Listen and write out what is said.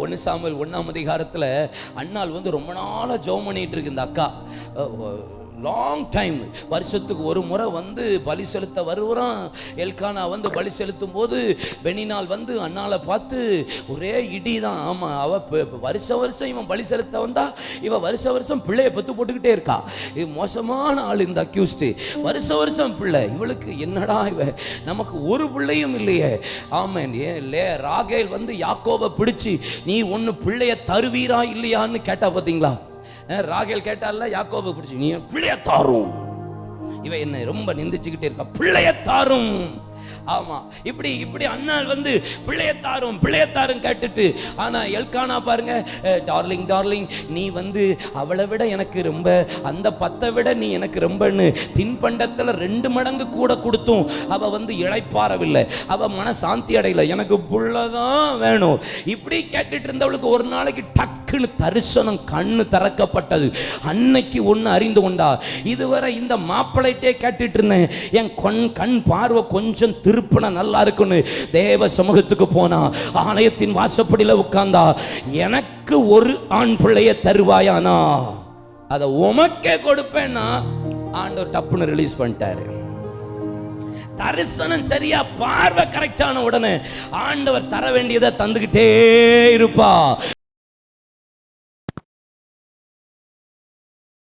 1 Samuel 1ஆம் அதிகாரத்தில் அன்னாள் வந்து ரொம்ப நாளாக ஜெபம் பண்ணிட்டு இருக்கு. இந்த அக்கா லாங் டைம், வருஷத்துக்கு ஒரு முறை வந்து பலி செலுத்த வருவான். எல்கானா வந்து பலி செலுத்தும் போது பெனினால் வந்து அண்ணாளை பார்த்து ஒரே இடி தான். ஆமாம், வருஷம் இவன் பலி செலுத்த வந்தா இவன் வருஷம் பிள்ளைய பெத்து போட்டுக்கிட்டே இருக்கா. இது மோசமான ஆள் இந்த அக்யூஸ்டு. வருஷம் பிள்ளை. இவளுக்கு என்னடா இவ, நமக்கு ஒரு பிள்ளையும் இல்லையே. ஆமாம், ராகேல் வந்து யாக்கோபை பிடிச்சி நீ ஒன்று பிள்ளைய தருவீரா இல்லையான்னு கேட்டா பார்த்தீங்களா? ராகேல் கேட்டால யாக்கோபை பிடிச்சி நீ பிள்ளைய தாரும். இவ என்ன ரொம்ப நிந்திச்சுக்கிட்டே இருக்கா, பிள்ளைய தாரும். ஆமா, இப்படி அண்ணாள் வந்து பிள்ளையத்தாரும் கேட்டுட்டு, ஆனா எல்கானா பாருங்க, டார்லிங் நீ வந்து அவளை விட எனக்கு ரொம்ப, அந்த 10 விட நீ எனக்கு ரொம்பன்னு தின்பண்டத்துல 2 மடங்கு கூட கொடுத்தும் அவ வந்து இளைப்பாறவில்லை. அவ மன சாந்தி அடையல. எனக்கு புள்ளதான் வேணும். இப்படி கேட்டுட்டு இருந்தவளுக்கு ஒரு நாளைக்கு டக்குன்னு தரிசனம், கண்ணு திறக்கப்பட்டது. அன்னைக்கு ஒண்ணு அறிந்து கொண்டா, இதுவரை இந்த மாப்பிள்ளைட்டே கேட்டுட்டு இருந்தேன், என் கண் பார்வை கொஞ்சம் திருப்பின நல்லா இருக்குன்னு தேவ சமூகத்துக்கு போனா, ஆலயத்தின் வாசப்படியில உட்கார்ந்தா, எனக்கு ஒரு ஆண் பிள்ளைய தருவாயானா அதை உமக்கே கொடுப்பேன்னா ஆண்டவர் டப்புன்னு ரிலீஸ் பண்ணிட்டாரு. தரிசனம் சரியா, பார்வை கரெக்டான உடனே ஆண்டவர் தர வேண்டியதை தந்துகிட்டே இருப்பா.